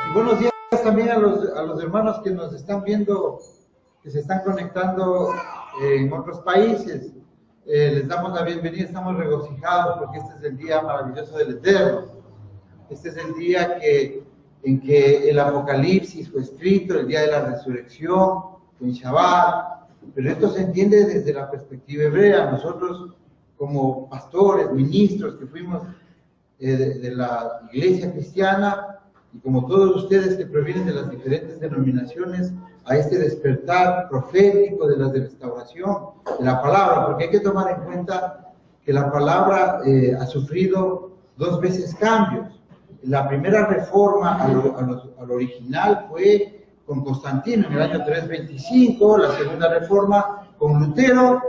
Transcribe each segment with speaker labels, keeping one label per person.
Speaker 1: Y buenos días también a los hermanos que nos están viendo, que se están conectando en otros países. Les damos la bienvenida, estamos regocijados porque este es el día maravilloso del Eterno. Este es el día en que el Apocalipsis fue escrito, el día de la resurrección, en Shabbat. Pero esto se entiende desde la perspectiva hebrea. Nosotros, como pastores, ministros que fuimos de la iglesia cristiana, y como todos ustedes que provienen de las diferentes denominaciones, a este despertar profético de la restauración de la palabra, porque hay que tomar en cuenta que la palabra ha sufrido dos veces cambios. La primera reforma al original fue con Constantino en el año 325, la segunda reforma con Lutero,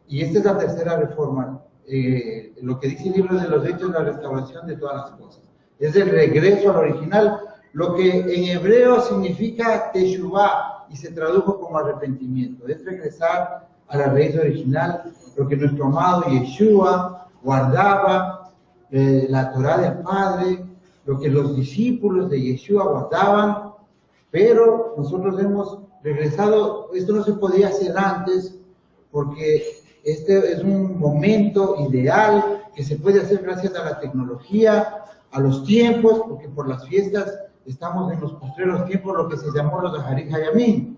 Speaker 1: y esta es la tercera reforma. Lo que dice el libro de los Hechos es la restauración de todas las cosas. Es el regreso al original, lo que en hebreo significa teshuvah y se tradujo como arrepentimiento. Es regresar a la raíz original, lo que nuestro amado Yeshua guardaba, la Torah del Padre, lo que los discípulos de Yeshua guardaban, pero nosotros hemos regresado. Esto no se podía hacer antes, porque este es un momento ideal que se puede hacer gracias a la tecnología, a los tiempos, porque por las fiestas estamos en los postreros tiempos, lo que se llamó los Aharit Hayamim.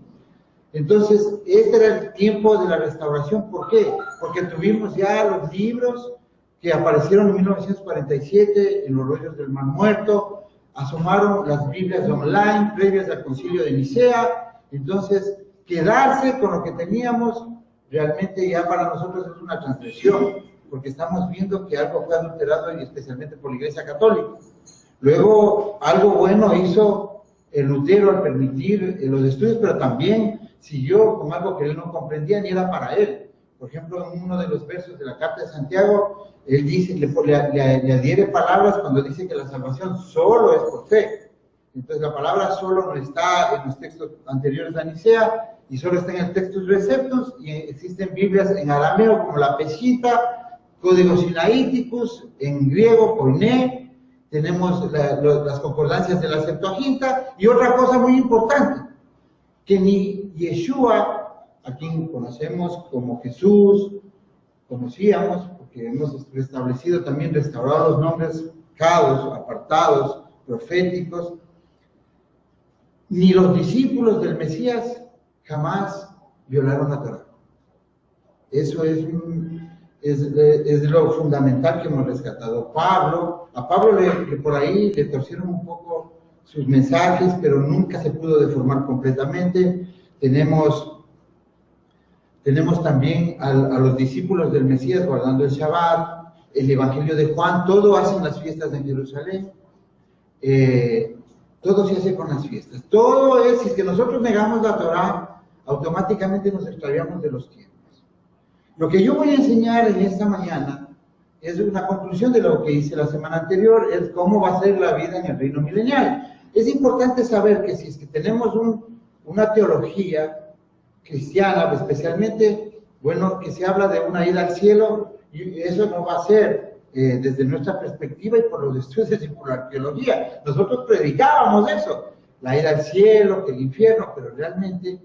Speaker 1: Entonces, este era el tiempo de la restauración. ¿Por qué? Porque tuvimos ya los libros que aparecieron en 1947 en los rollos del Mar Muerto, asomaron las Biblias online previas al Concilio de Nicea. Entonces, quedarse con lo que teníamos realmente ya para nosotros es una transgresión, porque estamos viendo que algo fue adulterado, y especialmente por la Iglesia Católica. Luego, algo bueno hizo el Lutero al permitir los estudios, pero también siguió con algo que él no comprendía ni era para él. Por ejemplo, en uno de los versos de la Carta de Santiago, él dice, le adhiere palabras cuando dice que la salvación solo es por fe. Entonces, la palabra solo no está en los textos anteriores a Nicea, y solo está en el Textus Receptus, y existen Biblias en arameo como la Peshitta, Código Sinaiticus, en griego, Koiné. Tenemos las concordancias de la Septuaginta, y otra cosa muy importante, que ni Yeshua, a quien conocemos como Jesús, conocíamos, porque hemos restablecido también, restaurado los nombres cados, apartados, proféticos, ni los discípulos del Mesías jamás violaron la Torah. Eso es lo fundamental que hemos rescatado. A Pablo por ahí le torcieron un poco sus mensajes, pero nunca se pudo deformar completamente. Tenemos también a los discípulos del Mesías guardando el Shabbat, el Evangelio de Juan, todo hacen las fiestas en Jerusalén, todo se hace con las fiestas. Todo es, si es que nosotros negamos la Torah, automáticamente nos extraviamos de los tiempos. Lo que yo voy a enseñar en esta mañana es una conclusión de lo que hice la semana anterior, es cómo va a ser la vida en el reino milenial. Es importante saber que si es que tenemos una teología cristiana, especialmente, bueno, que se habla de una ida al cielo, y eso no va a ser desde nuestra perspectiva y por los estudios y por la arqueología. Nosotros predicábamos eso, la ida al cielo, que el infierno, pero realmente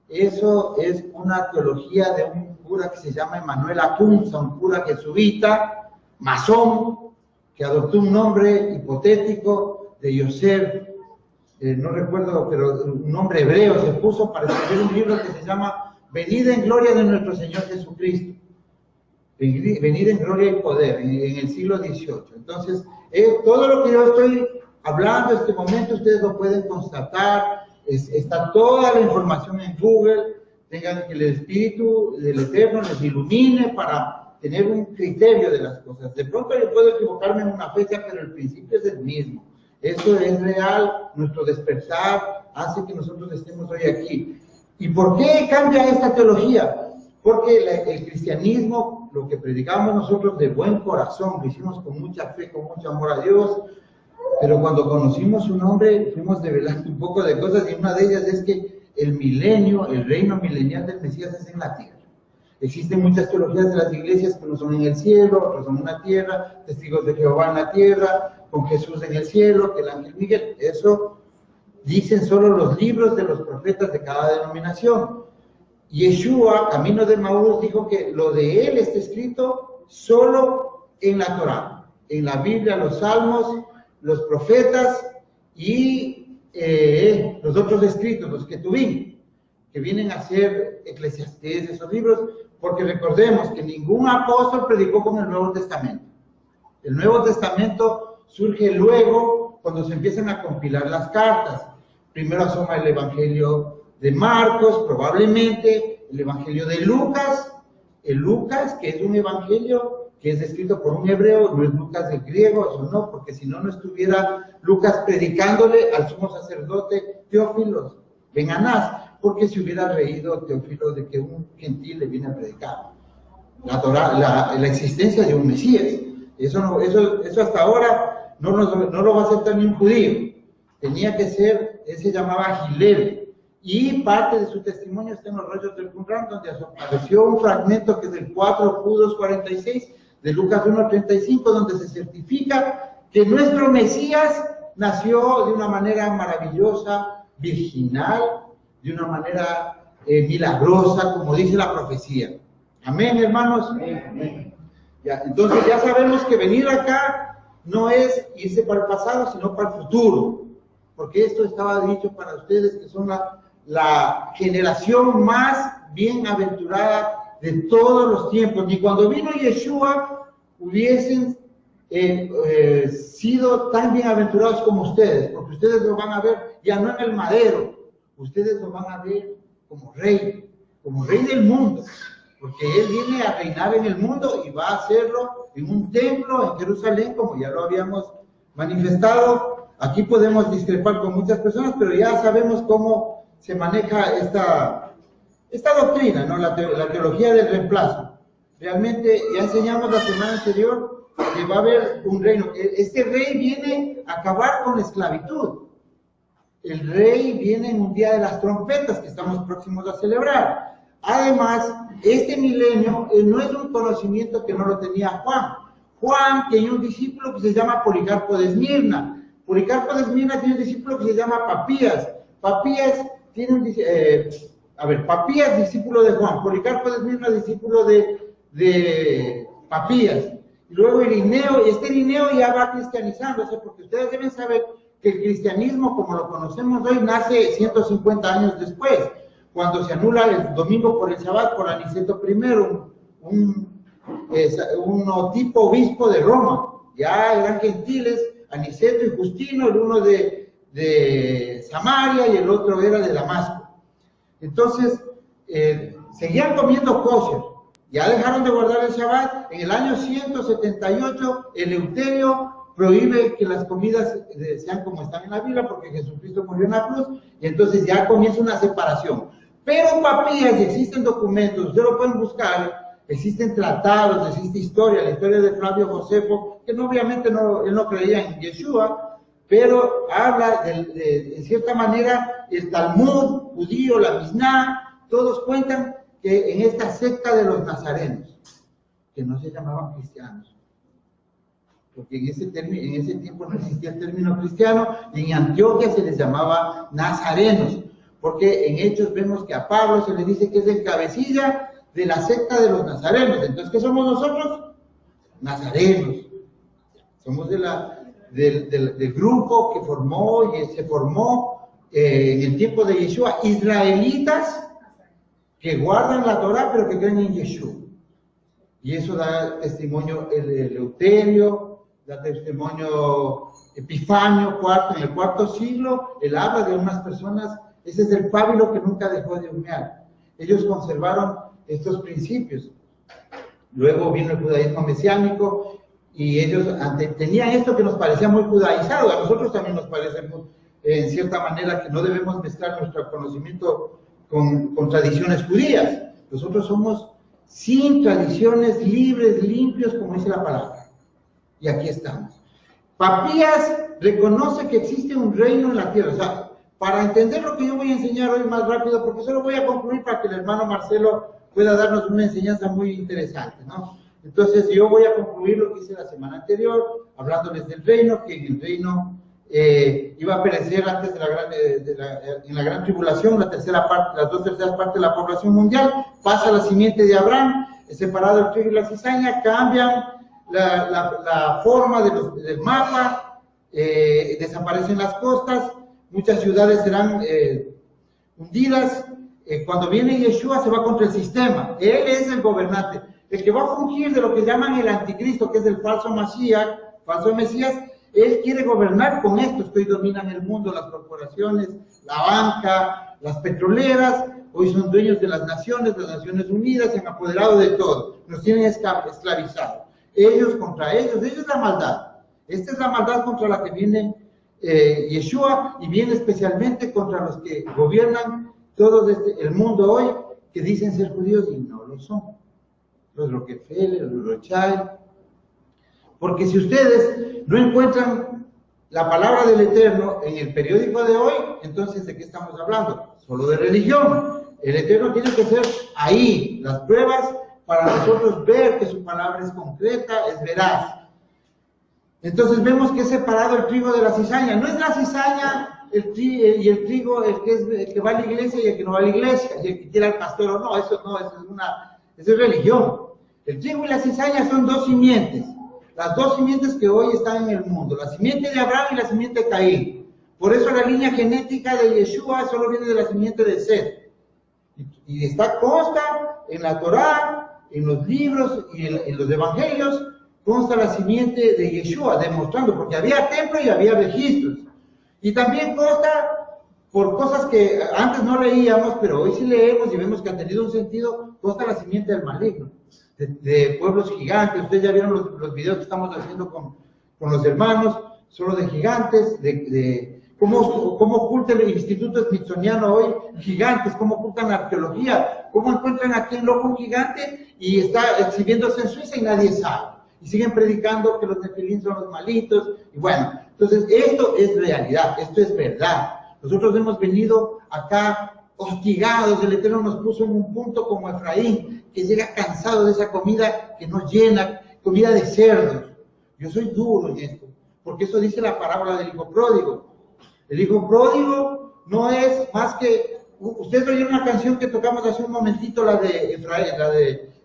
Speaker 1: eso es una teología de un cura que se llama Emanuel Akunza, un cura jesuita, masón, que adoptó un nombre hipotético de Yosef, no recuerdo, pero un nombre hebreo se puso para escribir un libro que se llama Venida en Gloria de nuestro Señor Jesucristo. Venida en gloria y poder, en el siglo XVIII. Entonces, todo lo que yo estoy hablando en este momento, ustedes lo pueden constatar, está toda la información en Google. Tengan que el Espíritu del Eterno les ilumine para tener un criterio de las cosas. De pronto yo puedo equivocarme en una fecha, pero el principio es el mismo. Eso es real, nuestro despertar hace que nosotros estemos hoy aquí. ¿Y por qué cambia esta teología? Porque el cristianismo, lo que predicamos nosotros de buen corazón, lo hicimos con mucha fe, con mucho amor a Dios, pero cuando conocimos su nombre fuimos develando un poco de cosas, y una de ellas es que el milenio, el reino milenial del Mesías es en la tierra. Existen muchas teologías de las iglesias que no son en el cielo, otros son en la tierra, testigos de Jehová en la tierra, con Jesús en el cielo, que el ángel Miguel. Eso dicen solo los libros de los profetas de cada denominación. Yeshua, camino de Maús, dijo que lo de él está escrito solo en la Torá, en la Biblia, los Salmos, los profetas y los otros escritos, los que tuvimos, que vienen a ser Eclesiastés, esos libros, porque recordemos que ningún apóstol predicó con el Nuevo Testamento. El Nuevo Testamento surge luego cuando se empiezan a compilar las cartas. Primero asoma el Evangelio de Marcos, probablemente el Evangelio de Lucas, que es un evangelio que es escrito por un hebreo, no es Lucas del griego, eso no, porque si no, no estuviera Lucas predicándole al sumo sacerdote Teófilo Ben Anás, porque se hubiera reído Teófilo de que un gentil le viene a predicar la existencia de un Mesías. Eso hasta ahora no lo va a aceptar ni un judío. Tenía que ser, él se llamaba Gilel, y parte de su testimonio está en los rollos del Qumran, donde apareció un fragmento que es del 4 Judos 46 de Lucas 1:35, donde se certifica que nuestro Mesías nació de una manera maravillosa, virginal, de una manera milagrosa, como dice la profecía. Amén, hermanos. Amén. Ya, entonces ya sabemos que venir acá no es irse para el pasado, sino para el futuro, porque esto estaba dicho para ustedes que son la generación más bienaventurada de todos los tiempos. Ni cuando vino Yeshua hubiesen sido tan bienaventurados como ustedes, porque ustedes lo van a ver ya no en el madero, ustedes lo van a ver como rey del mundo, porque Él viene a reinar en el mundo y va a hacerlo en un templo en Jerusalén, como ya lo habíamos manifestado. Aquí podemos discrepar con muchas personas, pero ya sabemos cómo se maneja esta doctrina, ¿no? La teología del reemplazo. Realmente ya enseñamos la semana anterior que va a haber un reino. Este rey viene a acabar con la esclavitud. El rey viene en un día de las trompetas que estamos próximos a celebrar. Además, este milenio no es un conocimiento que no lo tenía Juan. Juan tenía un discípulo que se llama Policarpo de Esmirna. Policarpo de Esmirna tiene un discípulo que se llama Papías. Papías, discípulo de Juan. Policarpo de Esmirna, discípulo de Papías. Y luego Irineo, y este Irineo ya va cristianizándose, porque ustedes deben saber que el cristianismo, como lo conocemos hoy, nace 150 años después, cuando se anula el domingo por el Shabbat por Aniceto I, un tipo obispo de Roma. Ya eran gentiles, Aniceto y Justino, el uno de Samaria y el otro era de Damasco. Entonces, seguían comiendo kosher, ya dejaron de guardar el Shabbat. En el año 178, Eleuterio prohíbe que las comidas sean como están en la Biblia, porque Jesucristo murió en la cruz, y entonces ya comienza una separación. Pero Papías, y existen documentos, ustedes lo pueden buscar, existen tratados, existe historia, la historia de Flavio Josefo, que obviamente él no creía en Yeshua, pero habla en cierta manera, el Talmud judío, la Misná, todos cuentan que en esta secta de los nazarenos, que no se llamaban cristianos, porque en ese tiempo no existía el término cristiano, y en Antioquia se les llamaba nazarenos, porque en Hechos vemos que a Pablo se le dice que es el cabecilla de la secta de los nazarenos. Entonces, ¿qué somos nosotros? Nazarenos. Somos del grupo que formó y se formó en el tiempo de Yeshua, israelitas que guardan la Torá pero que creen en Yeshua. Y eso da testimonio el Eleuterio, da testimonio Epifanio en el cuarto siglo. Él habla de unas personas. Ese es el pábilo que nunca dejó de humear. Ellos conservaron estos principios. Luego vino el judaísmo mesiánico y ellos tenían esto que nos parecía muy judaizado. A nosotros también nos parece en cierta manera que no debemos mezclar nuestro conocimiento con tradiciones judías. Nosotros somos sin tradiciones, libres, limpios, como dice la palabra. Y aquí estamos. Papías reconoce que existe un reino en la tierra. O sea, para entender lo que yo voy a enseñar hoy más rápido, porque solo voy a concluir para que el hermano Marcelo pueda darnos una enseñanza muy interesante, ¿no? Entonces yo voy a concluir lo que hice la semana anterior, hablándoles del reino, que en el reino iba a perecer antes en la gran tribulación, las 2/3 partes de la población mundial. Pasa la simiente de Abraham, es separado el trigo y la cizaña, cambian la forma del mapa, desaparecen las costas, muchas ciudades serán hundidas. Cuando viene Yeshua se va contra el sistema, él es el gobernante, el que va a fungir de lo que llaman el anticristo, que es el falso Mesías. Él quiere gobernar con estos que hoy dominan el mundo, las corporaciones, la banca, las petroleras, hoy son dueños de las Naciones Unidas, se han apoderado de todo, nos tienen esclavizados. Ellos contra ellos, esa es la maldad. Esta es la maldad contra la que viene Yeshua, y viene especialmente contra los que gobiernan todo el mundo hoy, que dicen ser judíos y no lo son. Los Rockefeller, los Rothschild. Porque si ustedes no encuentran la palabra del Eterno en el periódico de hoy, entonces ¿de qué estamos hablando? Solo de religión. El Eterno tiene que ser ahí, las pruebas, para nosotros ver que su palabra es concreta, es veraz. Entonces vemos que es separado el trigo de la cizaña. No es la cizaña y el trigo el que va a la iglesia y el que no va a la iglesia, y el que quiere al pastor o no, eso es religión. El trigo y la cizaña son dos simientes. Las dos simientes que hoy están en el mundo, la simiente de Abraham y la simiente de Caín. Por eso la línea genética de Yeshua solo viene de la simiente de Seth. Y consta en la Torá, en los libros y en los evangelios, consta la simiente de Yeshua, demostrando, porque había templo y había registros. Y también consta, por cosas que antes no leíamos, pero hoy sí leemos y vemos que ha tenido un sentido, consta la simiente del maligno. De pueblos gigantes. Ustedes ya vieron los videos que estamos haciendo con los hermanos, solo de gigantes, de cómo oculta el Instituto Smithsoniano hoy gigantes, cómo ocultan la arqueología, cómo encuentran aquí en loco un gigante y está exhibiéndose en Suiza y nadie sabe. Y siguen predicando que los nefilín son los malitos. Y bueno, entonces esto es realidad, esto es verdad. Nosotros hemos venido acá hostigados, el Eterno nos puso en un punto como Efraín, que llega cansado de esa comida que nos llena, comida de cerdos. Yo soy duro en esto, porque eso dice la parábola del hijo pródigo. El hijo pródigo no es más que, ustedes oyeron una canción que tocamos hace un momentito, la de Efraín,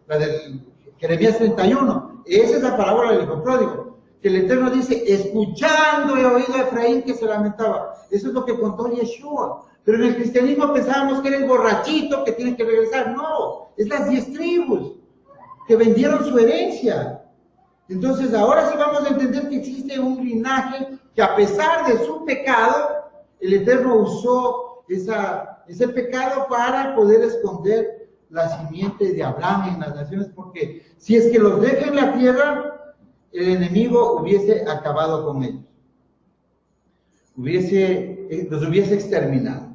Speaker 1: la de Jeremías 31, esa es la parábola del hijo pródigo, que el Eterno dice, escuchando he oído a Efraín que se lamentaba. Eso es lo que contó Yeshua. Pero en el cristianismo pensábamos que era el borrachito que tiene que regresar. No, es las 10 tribus que vendieron su herencia. Entonces ahora sí vamos a entender que existe un linaje que a pesar de su pecado, el Eterno usó ese pecado para poder esconder la simiente de Abraham en las naciones, porque si es que los deja en la tierra, el enemigo hubiese acabado con ellos. Los hubiese exterminado.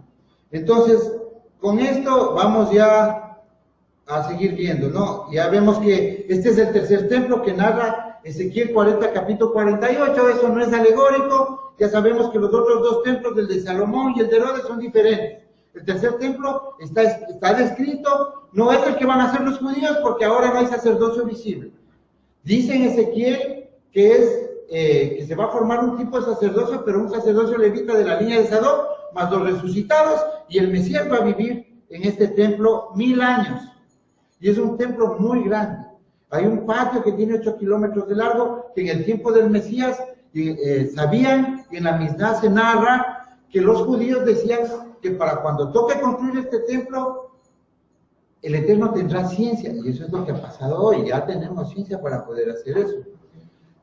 Speaker 1: Entonces, con esto vamos ya a seguir viendo, ¿no? Ya vemos que este es el tercer templo que narra Ezequiel 40, capítulo 48, eso no es alegórico, ya sabemos que los otros dos templos, el de Salomón y el de Herodes, son diferentes. El tercer templo está descrito, no es el que van a hacer los judíos, porque ahora no hay sacerdocio visible. Dice en Ezequiel que se va a formar un tipo de sacerdocio, pero un sacerdocio levita de la línea de Sadoc, más los resucitados, y el Mesías va a vivir en este templo 1000 años. Y es un templo muy grande. Hay un patio que tiene 8 kilómetros de largo, que en el tiempo del Mesías sabían, y en la Misná se narra, que los judíos decían que para cuando toque construir este templo, el Eterno tendrá ciencia, y eso es lo que ha pasado hoy, ya tenemos ciencia para poder hacer eso.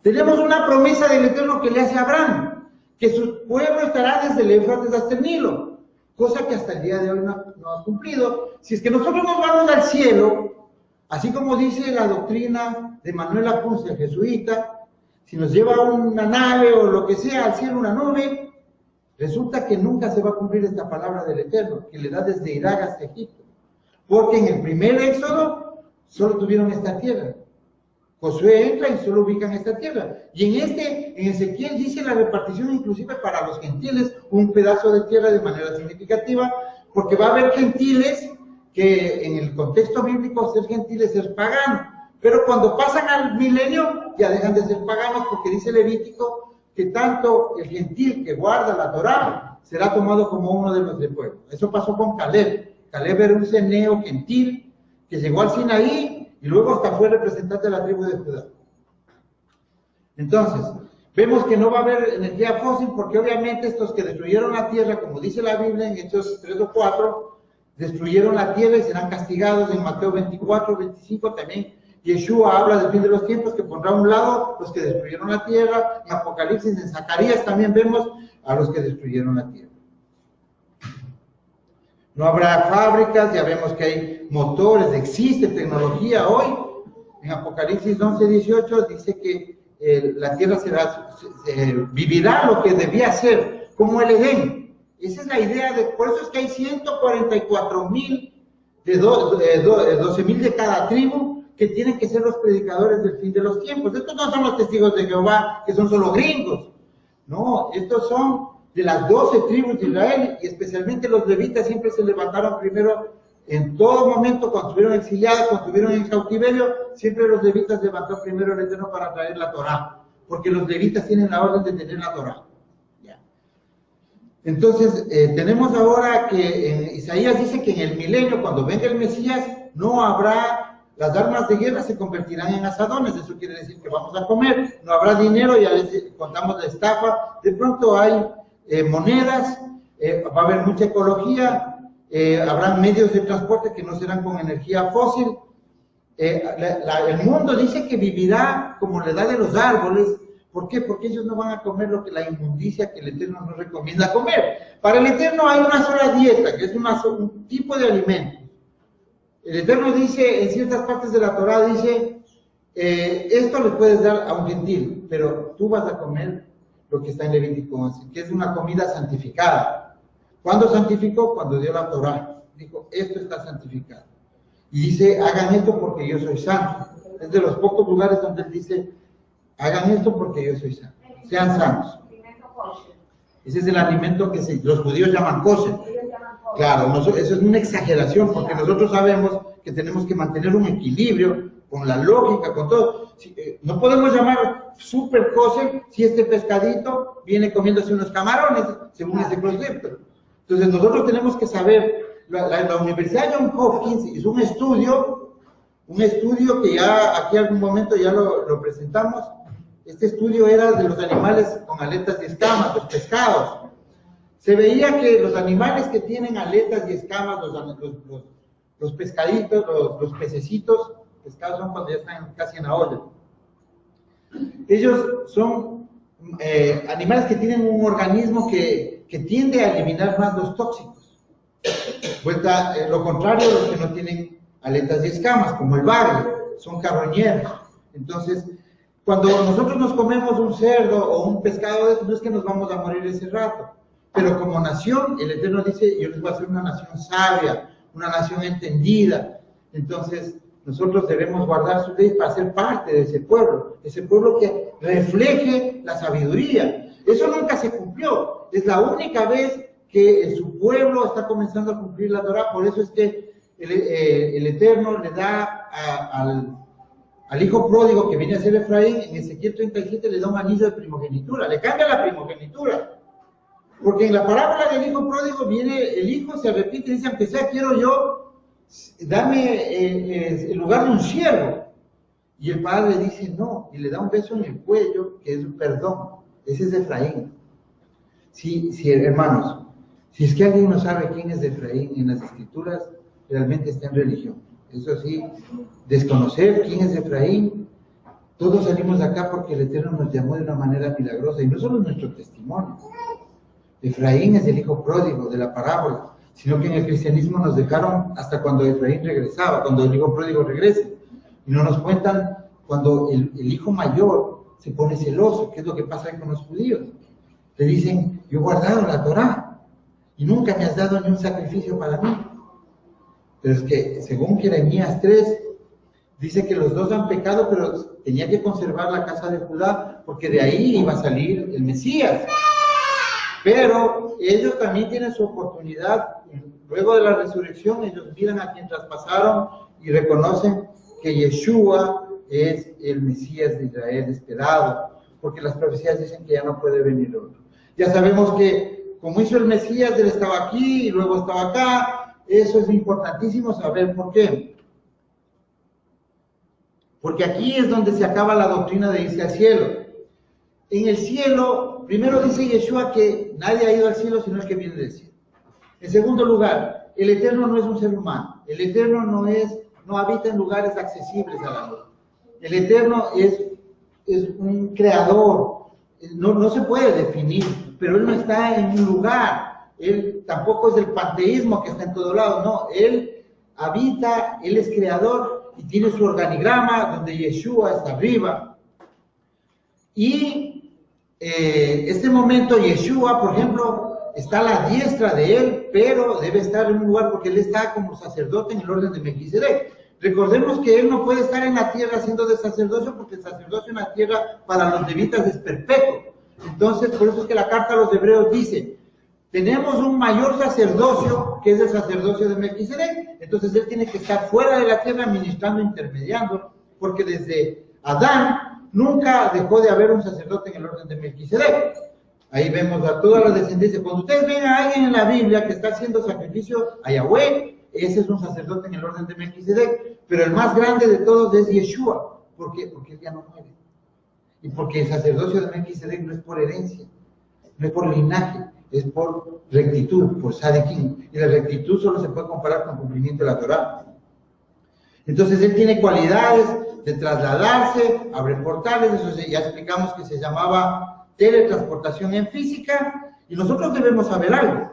Speaker 1: Tenemos una promesa del Eterno que le hace a Abraham, que su pueblo estará desde el Éufrates hasta el Nilo, cosa que hasta el día de hoy no ha cumplido. Si es que nosotros nos vamos al cielo, así como dice la doctrina de Manuel Aponce, el jesuita, si nos lleva una nave o lo que sea al cielo, una nube, resulta que nunca se va a cumplir esta palabra del Eterno, que le da desde Irak hasta Egipto, porque en el primer éxodo solo tuvieron esta tierra. Josué entra y solo ubican esta tierra. Y en Ezequiel dice la repartición inclusive para los gentiles, un pedazo de tierra de manera significativa, porque va a haber gentiles que en el contexto bíblico ser gentil es ser pagano. Pero cuando pasan al milenio ya dejan de ser paganos, porque dice Levítico que tanto el gentil que guarda la Torá será tomado como uno de los del pueblo. Eso pasó con Caleb. Caleb era un ceneo gentil que llegó al Sinaí y luego hasta fue representante de la tribu de Judá. Entonces, vemos que no va a haber energía fósil porque obviamente estos que destruyeron la tierra, como dice la Biblia en Hechos 3 o 4, destruyeron la tierra y serán castigados. En Mateo 24, 25 también Yeshua habla del fin de los tiempos, que pondrá a un lado los que destruyeron la tierra. En Apocalipsis, en Zacarías también vemos a los que destruyeron la tierra. No habrá fábricas, ya vemos que hay motores, existe tecnología hoy. En Apocalipsis 11, 18 dice que la tierra vivirá lo que debía ser, como el Edén. Esa es la idea, por eso es que hay 144,000 de 12,000 de cada tribu que tienen que ser los predicadores del fin de los tiempos. Estos no son los testigos de Jehová, que son solo gringos. No, estos son de las 12 tribus de Israel, y especialmente los levitas siempre se levantaron primero. En todo momento, cuando estuvieron exiliados, cuando estuvieron en cautiverio, siempre los levitas levantó primero el Eterno para traer la Torá, porque los levitas tienen la orden de tener la Torá. ¿Ya? Entonces, tenemos ahora que en Isaías dice que en el milenio, cuando venga el Mesías, no habrá, las armas de guerra se convertirán en asadones. Eso quiere decir que vamos a comer, no habrá dinero, ya les contamos la estafa. De pronto hay monedas, va a haber mucha ecología. Habrá medios de transporte que no serán con energía fósil. El mundo dice que vivirá como la edad de los árboles. ¿Por qué? Porque ellos no van a comer lo que la inmundicia que el Eterno nos recomienda comer. Para el Eterno hay una sola dieta, que es un tipo de alimento. El Eterno dice, en ciertas partes de la Torá dice, esto le puedes dar a un gentil, pero tú vas a comer lo que está en Levítico 11, que es una comida santificada. ¿Cuándo santificó? Cuando dio la Torá. Dijo, esto está santificado. Y dice, hagan esto porque yo soy santo. Es de los pocos lugares donde él dice, hagan esto porque yo soy santo. Sean santos. Ese es el alimento que los judíos llaman kosher. Claro, eso es una exageración, porque nosotros sabemos que tenemos que mantener un equilibrio con la lógica, con todo. No podemos llamar super kosher si este pescadito viene comiéndose unos camarones, según ese concepto. Entonces nosotros tenemos que saber, la Universidad Johns Hopkins hizo un estudio que ya aquí algún momento ya lo presentamos. Este estudio era de los animales con aletas y escamas, los pescados. Se veía que los animales que tienen aletas y escamas, los pescaditos, los pececitos, pescados son cuando ya están casi en la olla. Ellos son animales que tienen un organismo que tiende a eliminar más los tóxicos. Lo contrario, los que no tienen aletas y escamas, como el bagre, son carroñeros. Entonces, cuando nosotros nos comemos un cerdo o un pescado de eso, no es que nos vamos a morir ese rato. Pero como nación, el Eterno dice, yo les voy a hacer una nación sabia, una nación entendida. Entonces, nosotros debemos guardar sus leyes para ser parte de ese pueblo que refleje la sabiduría. Eso nunca se cumplió. Es la única vez que su pueblo está comenzando a cumplir la Torá. Por eso es que el Eterno le da al hijo pródigo que viene a ser Efraín, en Ezequiel 37 le da un anillo de primogenitura, le cambia la primogenitura. Porque en la parábola del hijo pródigo viene el hijo, se repite y dice, aunque sea quiero yo, dame el lugar de un siervo. Y el padre dice no, y le da un beso en el cuello, que es un perdón. Ese es Efraín. Sí, hermanos, si es que alguien no sabe quién es Efraín en las escrituras, realmente está en religión. Eso sí, desconocer quién es Efraín. Todos salimos de acá porque el Eterno nos llamó de una manera milagrosa, y no solo nuestro testimonio. Efraín es el hijo pródigo de la parábola, sino que en el cristianismo nos dejaron hasta cuando Efraín regresaba, cuando el hijo pródigo regrese. Y no nos cuentan cuando el hijo mayor se pone celoso, que es lo que pasa ahí con los judíos. Le dicen, yo he guardado la Torá y nunca me has dado ni un sacrificio para mí. Pero es que, según Jeremías 3, dice que los dos han pecado, pero tenía que conservar la casa de Judá, porque de ahí iba a salir el Mesías. Pero ellos también tienen su oportunidad. Luego de la resurrección, ellos miran a quien traspasaron y reconocen que Yeshua es el Mesías de Israel esperado. porque las profecías dicen que ya no puede venir otro. Ya sabemos que, como hizo el Mesías, él estaba aquí y luego estaba acá. Eso es importantísimo saber por qué. Porque aquí es donde se acaba la doctrina de irse al cielo. En el cielo, primero dice Yeshua que nadie ha ido al cielo sino el que viene del cielo. En segundo lugar, el Eterno no es un ser humano. El Eterno no habita en lugares accesibles a la luz. El Eterno es un creador. No se puede definir, pero Él no está en un lugar. Él tampoco es del panteísmo que está en todo lado. No, Él habita, Él es creador y tiene su organigrama donde Yeshua está arriba. Y este momento Yeshua, por ejemplo, está a la diestra de Él, pero debe estar en un lugar porque Él está como sacerdote en el orden de Melquisedec. Recordemos que Él no puede estar en la tierra siendo de sacerdocio, porque el sacerdocio en la tierra para los levitas es perpetuo. Entonces, por eso es que la carta a los hebreos dice, tenemos un mayor sacerdocio, que es el sacerdocio de Melquisedec. Entonces Él tiene que estar fuera de la tierra ministrando, intermediando, porque desde Adán nunca dejó de haber un sacerdote en el orden de Melquisedec. Ahí vemos a toda la descendencia. Cuando ustedes ven a alguien en la Biblia que está haciendo sacrificio a Yahweh, ese es un sacerdote en el orden de Melquisedec. Pero el más grande de todos es Yeshua. ¿Por qué? Porque Él ya no muere. Y porque el sacerdocio de Melquisedec no es por herencia, no es por linaje, es por rectitud, por Sadequín. Y la rectitud solo se puede comparar con cumplimiento de la Torá. Entonces Él tiene cualidades de trasladarse, abre portales, eso ya explicamos que se llamaba teletransportación en física, y nosotros debemos saber algo.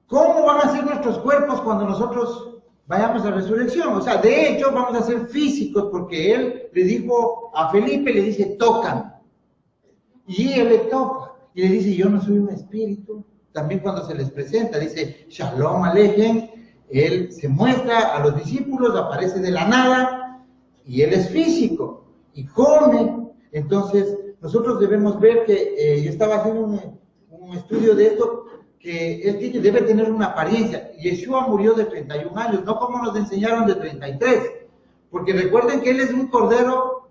Speaker 1: ¿Cómo van a ser nuestros cuerpos cuando nosotros vayamos a resurrección? O sea, de hecho, vamos a ser físicos, porque Él le dijo a Felipe, le dice, tocan. Y Él le toca. Y le dice, yo no soy un espíritu. También cuando se les presenta, dice, Shalom Aleichem. Él se muestra a los discípulos, aparece de la nada, y Él es físico, y come. Entonces, nosotros debemos ver que, yo estaba haciendo un estudio de esto, que Él debe tener una apariencia. Yeshua murió de 31 años, no como nos enseñaron de 33, porque recuerden que Él es un cordero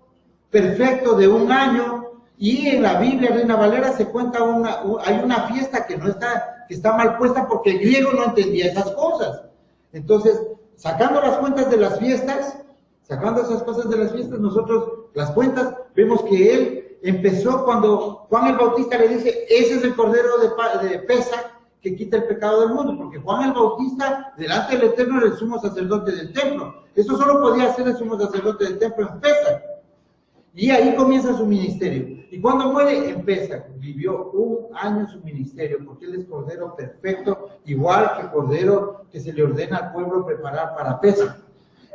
Speaker 1: perfecto de 1 año, y en la Biblia, Reina Valera, se cuenta hay una fiesta que está mal puesta porque el griego no entendía esas cosas. Entonces, sacando las cuentas de las fiestas, sacando esas cosas de las fiestas, nosotros las cuentas, vemos que Él empezó cuando Juan el Bautista le dice, ese es el cordero de Pesach que quita el pecado del mundo, porque Juan el Bautista, delante del Eterno, era el sumo sacerdote del templo. Eso solo podía hacer el sumo sacerdote del templo en Pesach. Y ahí comienza su ministerio. Y cuando muere, empieza. Vivió 1 año su ministerio, porque Él es cordero perfecto, igual que cordero que se le ordena al pueblo preparar para Pesach.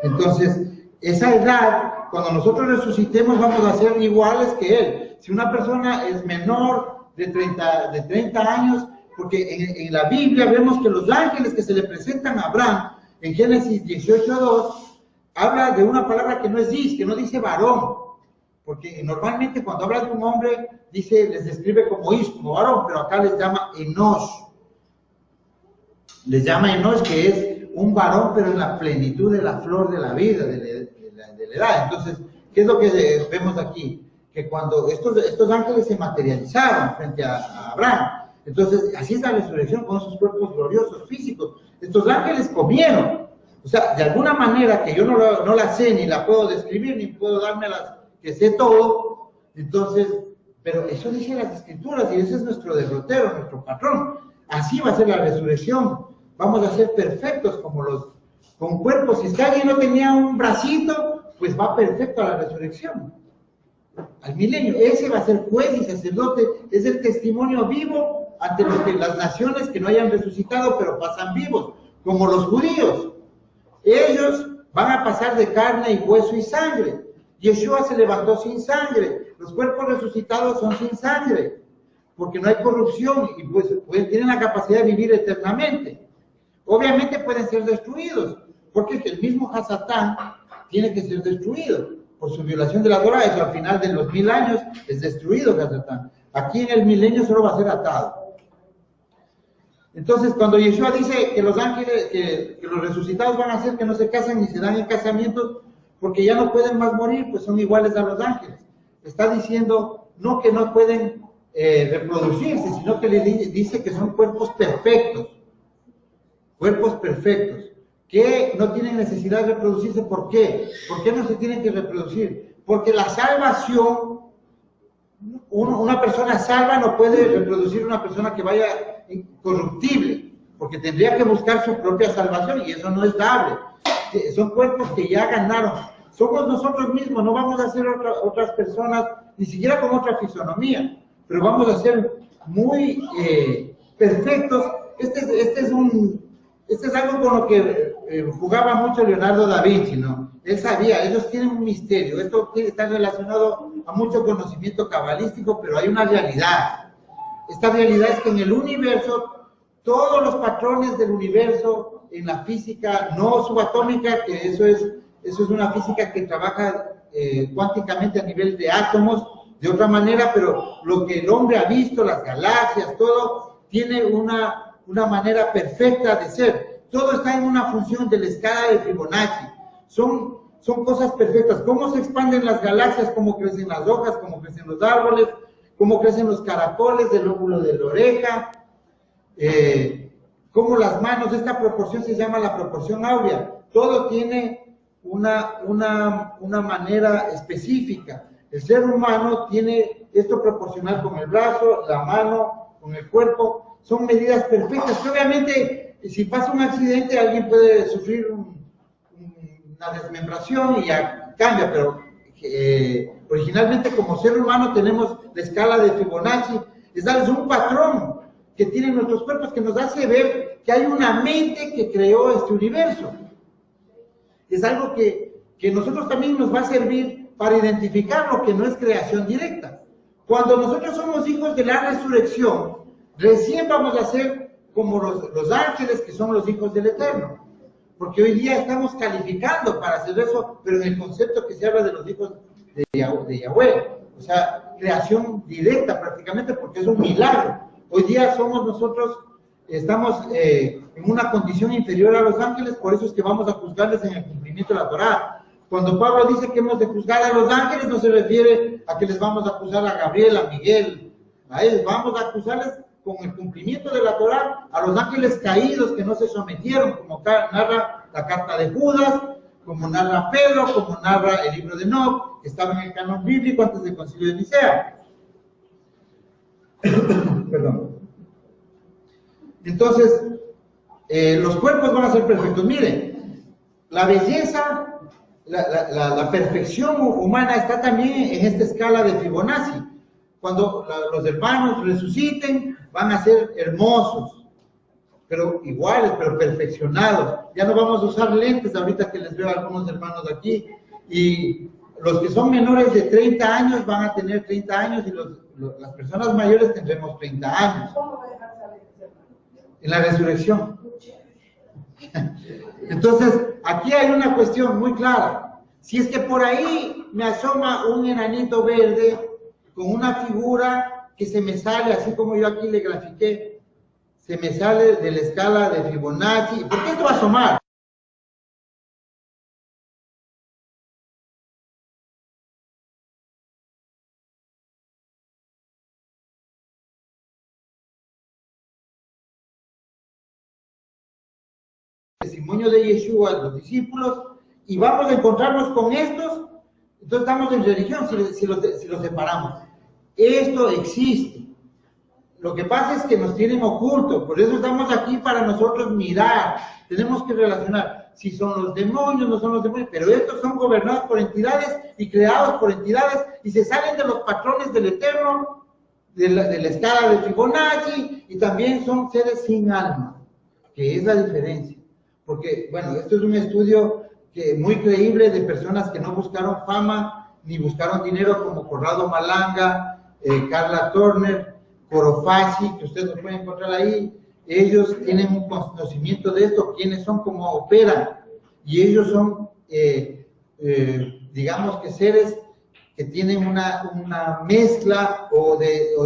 Speaker 1: Entonces, esa edad, cuando nosotros resucitemos, vamos a ser iguales que Él. Si una persona es menor de 30 años, porque en la Biblia vemos que los ángeles que se le presentan a Abraham, en Génesis 18:2, habla de una palabra que no es dis, que no dice varón. Porque normalmente cuando habla de un hombre, les describe como is, como varón, pero acá les llama Enosh. Les llama Enosh, que es un varón, pero en la plenitud de la flor de la vida, de la edad. Entonces, ¿qué es lo que vemos aquí? Que cuando estos ángeles se materializaron frente a Abraham, entonces así es la resurrección con sus cuerpos gloriosos, físicos. Estos ángeles comieron. O sea, de alguna manera que yo no la sé, ni la puedo describir, ni puedo dármelas que sé todo, entonces, pero eso dice las Escrituras, y ese es nuestro derrotero, nuestro patrón. Así va a ser la resurrección. Vamos a ser perfectos con cuerpos. Si alguien no tenía un bracito, pues va perfecto a la resurrección, al milenio. Ese va a ser juez y sacerdote, es el testimonio vivo ante las naciones que no hayan resucitado, pero pasan vivos, como los judíos. Ellos van a pasar de carne y hueso y sangre. Yeshua se levantó sin sangre, los cuerpos resucitados son sin sangre, porque no hay corrupción y pues tienen la capacidad de vivir eternamente. Obviamente pueden ser destruidos, porque el mismo Hasatán tiene que ser destruido por su violación de la Torah. Eso al final de los 1000 años es destruido Hasatán. Aquí en el milenio solo va a ser atado. Entonces, cuando Yeshua dice que los ángeles, que los resucitados van a hacer que no se casen ni se dan en casamientos, porque ya no pueden más morir, pues son iguales a los ángeles. está diciendo no que no pueden reproducirse, sino que le dice que son cuerpos perfectos, que no tienen necesidad de reproducirse. ¿Por qué? ¿Por qué no se tienen que reproducir? Porque la salvación, una persona salva no puede reproducir una persona que vaya incorruptible, porque tendría que buscar su propia salvación y eso no es dable. Son cuerpos que ya ganaron. Somos nosotros mismos, no vamos a ser otras personas, ni siquiera con otra fisonomía, pero vamos a ser muy perfectos. Este es algo con lo que jugaba mucho Leonardo da Vinci, ¿no? Él sabía, ellos tienen un misterio, esto está relacionado a mucho conocimiento cabalístico, pero hay una realidad. Esta realidad es que en el universo, todos los patrones del universo, en la física no subatómica, que eso es una física que trabaja cuánticamente a nivel de átomos, de otra manera, pero lo que el hombre ha visto, las galaxias, todo, tiene una manera perfecta de ser. Todo está en una función de la escala de Fibonacci. Son cosas perfectas. Cómo se expanden las galaxias, cómo crecen las hojas, cómo crecen los árboles, cómo crecen los caracoles del lóbulo de la oreja, cómo las manos, esta proporción se llama la proporción áurea. Todo tiene una manera específica. El ser humano tiene esto proporcional con el brazo, la mano, con el cuerpo. Son medidas perfectas. Que obviamente, si pasa un accidente, alguien puede sufrir una desmembración y ya cambia, pero originalmente como ser humano tenemos la escala de Fibonacci. Es un patrón que tienen nuestros cuerpos que nos hace ver que hay una mente que creó este universo. Es algo que nosotros también nos va a servir para identificar lo que no es creación directa. Cuando nosotros somos hijos de la resurrección, recién vamos a ser como los ángeles que son los hijos del Eterno. Porque hoy día estamos calificando para hacer eso, pero en el concepto que se habla de los hijos de Yahweh. O sea, creación directa prácticamente, porque es un milagro. Hoy día estamos en una condición inferior a los ángeles, por eso es que vamos a juzgarles en el cumplimiento de la Torá. Cuando Pablo dice que hemos de juzgar a los ángeles, no se refiere a que les vamos a acusar a Gabriel, a Miguel, a ellos. Vamos a acusarles con el cumplimiento de la Torá a los ángeles caídos que no se sometieron, como narra la carta de Judas, como narra Pedro, como narra el libro de Enoc, que estaba en el canon bíblico antes del concilio de Nicea. Perdón. Entonces, los cuerpos van a ser perfectos. Miren, la belleza, la perfección humana está también en esta escala de Fibonacci. Cuando los hermanos resuciten, van a ser hermosos, pero iguales, pero perfeccionados. Ya no vamos a usar lentes, ahorita que les veo a algunos hermanos aquí, y los que son menores de 30 años van a tener 30 años, y las personas mayores tendremos 30 años. En la resurrección. Entonces, aquí hay una cuestión muy clara. Si es que por ahí me asoma un enanito verde con una figura que se me sale, así como yo aquí le grafiqué, se me sale de la escala de Fibonacci. ¿Por qué esto va a asomar? El testimonio de Yeshua, los discípulos, y vamos a encontrarnos con estos. Entonces estamos en religión si los separamos. Esto existe. Lo que pasa es que nos tienen oculto, por eso estamos aquí para nosotros mirar. Tenemos que relacionar si son los demonios, no son los demonios, pero estos son gobernados por entidades y creados por entidades y se salen de los patrones del Eterno, de la escala de Fibonacci, y también son seres sin alma, que es la diferencia. Porque, bueno, esto es un estudio muy creíble de personas que no buscaron fama ni buscaron dinero, como Corrado Malanga, Carla Turner, Corofasi, que ustedes lo pueden encontrar ahí. Ellos tienen un conocimiento de esto, quiénes son, cómo operan, y ellos son, digamos que seres que tienen una mezcla o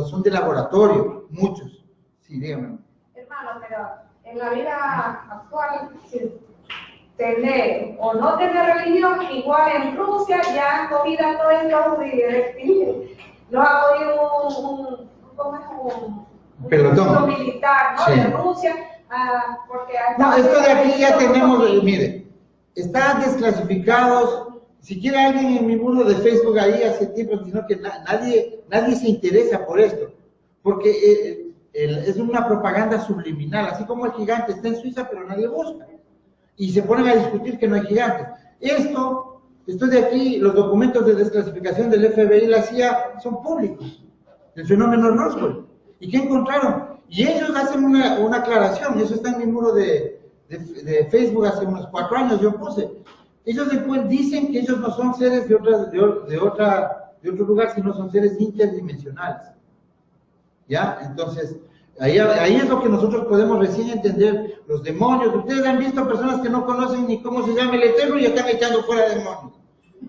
Speaker 1: son de laboratorio, muchos. Sí, dígame.
Speaker 2: Hermano, pero en la vida actual, tener o no tener religión, igual en Rusia ya han cogido a todos los judíos, los ha cogido un
Speaker 1: pelotón
Speaker 2: militar, ¿no?
Speaker 1: sí.
Speaker 2: De Rusia, porque
Speaker 1: no, esto de aquí ya tenemos, mire, están desclasificados. Si quiere alguien en mi muro de Facebook ahí hace tiempo, sino que nadie se interesa por esto, porque es una propaganda subliminal, así como el gigante está en Suiza, pero nadie busca. Y se ponen a discutir que no hay gigantes. Esto de aquí, los documentos de desclasificación del FBI y la CIA son públicos, el fenómeno Roswell. ¿Y qué encontraron? Y ellos hacen una aclaración, eso está en mi muro de Facebook hace unos 4 años, yo puse. Ellos después dicen que ellos no son seres de otro lugar, sino son seres interdimensionales. ¿Ya? Entonces, ahí es lo que nosotros podemos recién entender, los demonios. Ustedes han visto personas que no conocen ni cómo se llama el Eterno y están echando fuera demonios.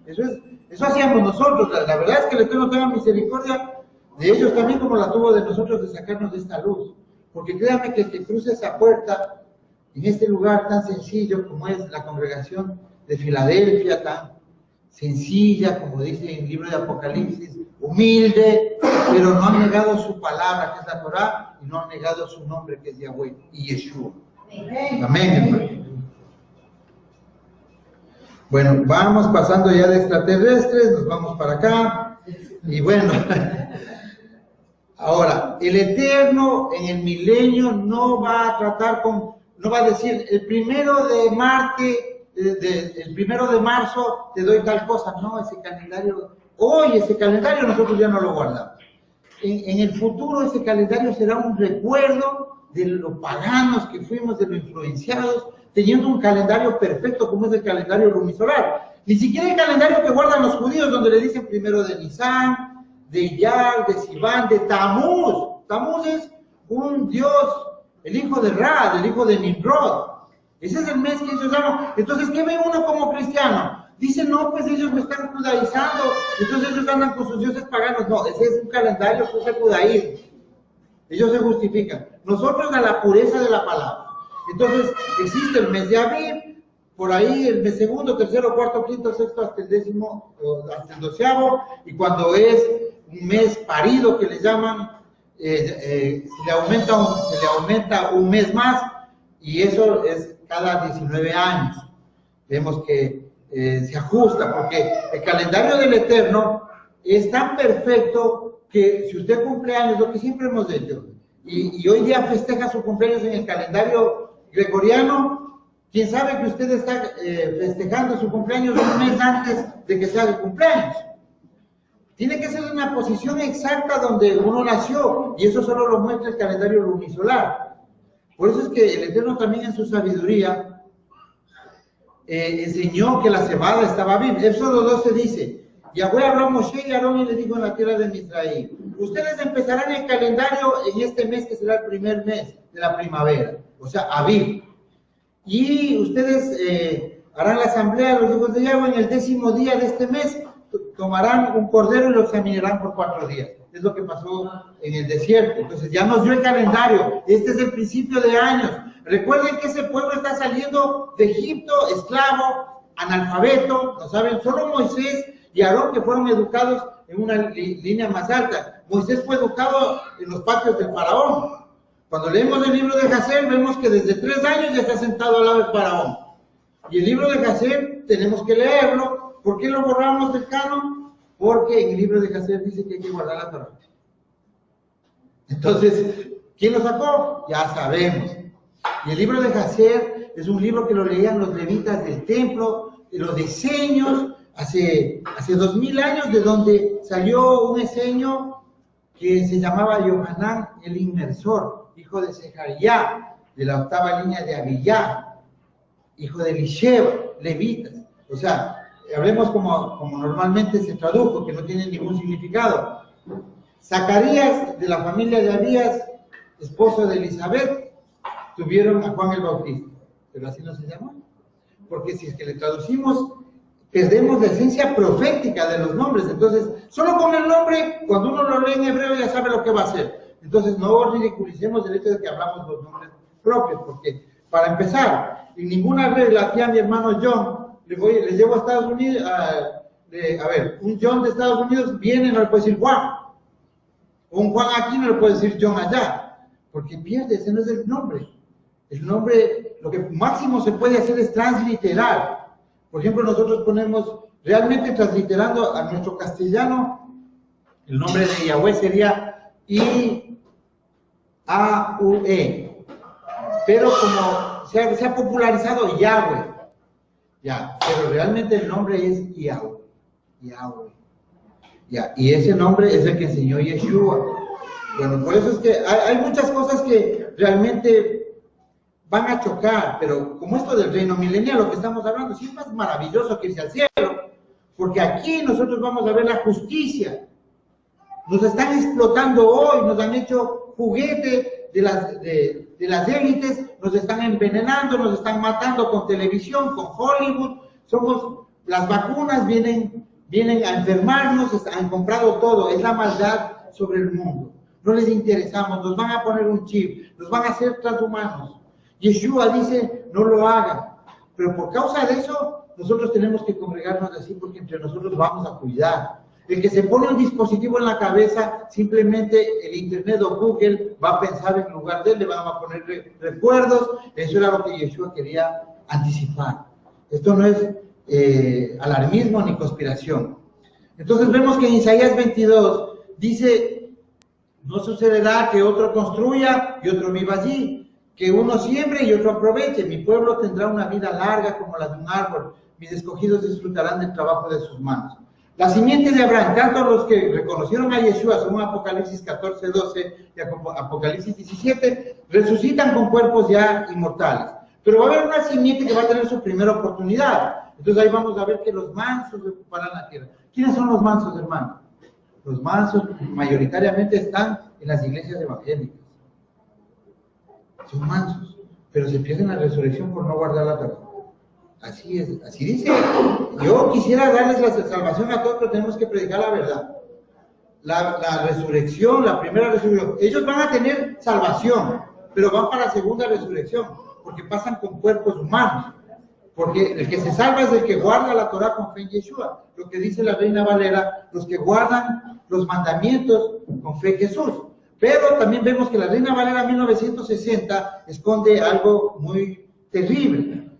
Speaker 1: Eso hacíamos nosotros. La verdad es que el Eterno tenga misericordia de ellos también, como la tuvo de nosotros, de sacarnos de esta luz. Porque créanme que el que cruce esa puerta, en este lugar tan sencillo como es la congregación de Filadelfia, tan sencilla, como dice en el libro de Apocalipsis, humilde, pero no han negado su palabra, que es la Torah, y no han negado su nombre, que es Yahweh y Yeshua. Amén, hermano. Bueno, vamos pasando ya de extraterrestres, nos vamos para acá, y bueno, ahora, el Eterno en el milenio no va a tratar no va a decir, el 1 de marzo te doy tal cosa, no, ese calendario, hoy ese calendario nosotros ya no lo guardamos. En el futuro ese calendario será un recuerdo de lo paganos que fuimos, de lo influenciados, teniendo un calendario perfecto como es el calendario lunisolar. Ni siquiera el calendario que guardan los judíos, donde le dicen 1 de Nisan, de Iyar, de Sivan, de Tamuz. Tamuz es un dios, el hijo de Ra, el hijo de Nimrod. Ese es el mes que ellos llaman. Entonces, ¿qué ve uno como cristiano? Dice, no, pues ellos me están judaizando, entonces ellos andan con sus dioses paganos. No, ese es un calendario que usa el judaísmo. Ellos se justifican. Nosotros a la pureza de la palabra. Entonces, existe el mes de Aviv, por ahí el mes segundo, tercero, cuarto, quinto, sexto, hasta el 10º, hasta el 12º, y cuando es un mes parido que le llaman, se le aumenta un mes más, y eso es cada 19 años. Vemos que se ajusta, porque el calendario del Eterno es tan perfecto que si usted cumple años, lo que siempre hemos hecho, y hoy día festeja su cumpleaños en el calendario gregoriano, quién sabe que usted está festejando su cumpleaños un mes antes de que sea el cumpleaños. Tiene que ser una posición exacta donde uno nació, y eso solo lo muestra el calendario lunisolar. Por eso es que el Eterno también en su sabiduría enseñó que la cebada estaba bien. Éxodo 12 dice, Yahweh habló a Moshe y Aarón y le dijo en la tierra de Misraim, ustedes empezarán el calendario en este mes que será el primer mes de la primavera, o sea, Aviv. Y ustedes harán la asamblea de los hijos de Yahweh en el 10º día de este mes, tomarán un cordero y lo examinarán por 4 días. Es lo que pasó en el desierto. Entonces ya nos dio el calendario. Este es el principio de años. Recuerden que ese pueblo está saliendo de Egipto, esclavo, analfabeto, no saben, solo Moisés y Aarón que fueron educados en una línea más alta. Moisés fue educado en los patios del faraón. Cuando leemos el libro de Jasher, vemos que desde 3 años ya está sentado al lado del faraón. Y el libro de Jasher tenemos que leerlo. ¿Por qué lo borramos del canon? Porque en el libro de Jasher dice que hay que guardar la Torah. Entonces, ¿quién lo sacó? Ya sabemos. Y el libro de Jasher es un libro que lo leían los levitas del templo, los diseños, hace 2000 años, de donde salió un diseño que se llamaba Yohanan el Inmersor, hijo de Sejaría, de la 8ª línea de Abiyá, hijo de Elisheba, levitas. O sea, hablemos como normalmente se tradujo, que no tiene ningún significado. Zacarías, de la familia de Abías, esposo de Elizabeth, tuvieron a Juan el Bautista, pero así no se llama, porque si es que le traducimos, perdemos la esencia profética de los nombres. Entonces, solo con el nombre, cuando uno lo lee en hebreo ya sabe lo que va a hacer. Entonces, no ridiculicemos el hecho de que hablamos los nombres propios, porque, para empezar, en ninguna regla, aquí a mi hermano John, les llevo a Estados Unidos, a ver, un John de Estados Unidos viene, no le puede decir Juan, o un Juan aquí no le puede decir John allá, porque pierde, ese no es el nombre. El nombre, lo que máximo se puede hacer es transliterar. Por ejemplo, nosotros ponemos, realmente transliterando a nuestro castellano, el nombre de Yahweh sería I-A-U-E, pero como se ha popularizado Yahweh, ya, pero realmente el nombre es Yahweh, Yahweh, ya, y ese nombre es el que enseñó Yeshua. Bueno, por eso es que hay muchas cosas que realmente van a chocar, pero como esto del reino milenial, lo que estamos hablando, sí es más maravilloso que irse al cielo, porque aquí nosotros vamos a ver la justicia. Nos están explotando hoy, nos han hecho juguete de las élites, nos están envenenando, nos están matando con televisión, con Hollywood, las vacunas vienen a enfermarnos, han comprado todo, es la maldad sobre el mundo. No les interesamos, nos van a poner un chip, nos van a hacer transhumanos. Yeshua dice, no lo hagan, pero por causa de eso, nosotros tenemos que congregarnos así, porque entre nosotros vamos a cuidar. El que se pone un dispositivo en la cabeza, simplemente el internet o Google va a pensar en lugar de él, le van a poner recuerdos. Eso era lo que Yeshua quería anticipar. Esto no es alarmismo ni conspiración. Entonces vemos que en Isaías 22 dice, no sucederá que otro construya y otro viva allí, que uno siembre y otro aproveche. Mi pueblo tendrá una vida larga como la de un árbol, mis escogidos disfrutarán del trabajo de sus manos. La simiente de Abraham, tanto los que reconocieron a Yeshua, según Apocalipsis 14, 12 y Apocalipsis 17, resucitan con cuerpos ya inmortales. Pero va a haber una simiente que va a tener su primera oportunidad. Entonces ahí vamos a ver que los mansos ocuparán la tierra. ¿Quiénes son los mansos, hermano? Los mansos mayoritariamente están en las iglesias evangélicas. Son mansos, pero se pierden la resurrección por no guardar la Torá. Así es, así dice. Yo quisiera darles la salvación a todos, pero tenemos que predicar la verdad. La resurrección, la primera resurrección, ellos van a tener salvación, pero van para la segunda resurrección, porque pasan con cuerpos humanos. Porque el que se salva es el que guarda la Torá con fe en Yeshua. Lo que dice la Reina Valera, los que guardan los mandamientos con fe en Jesús. Pero también vemos que la Reina Valera 1960 esconde algo muy terrible.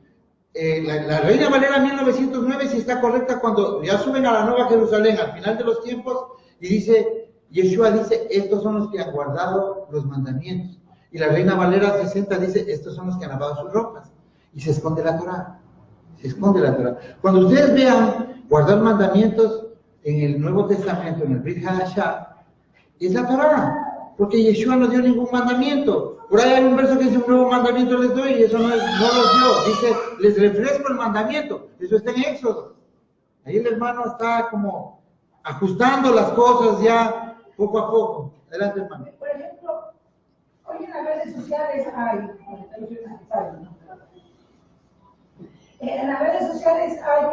Speaker 1: La Reina Valera 1909 sí está correcta cuando ya suben a la Nueva Jerusalén al final de los tiempos y dice, Yeshua dice, estos son los que han guardado los mandamientos. Y la Reina Valera 60 dice, estos son los que han lavado sus ropas. Y se esconde la Torá. Se esconde la Torá. Cuando ustedes vean guardar mandamientos en el Nuevo Testamento, en el Brit Hadashah, es la Torá. Porque Yeshua no dio ningún mandamiento. Por ahí hay un verso que dice, un nuevo mandamiento les doy, y eso no los dio. Dice, les refresco el mandamiento. Eso está en Éxodo. Ahí el hermano está como ajustando las cosas ya poco a poco. Adelante, hermano.
Speaker 2: Por ejemplo, hoy en las redes sociales hay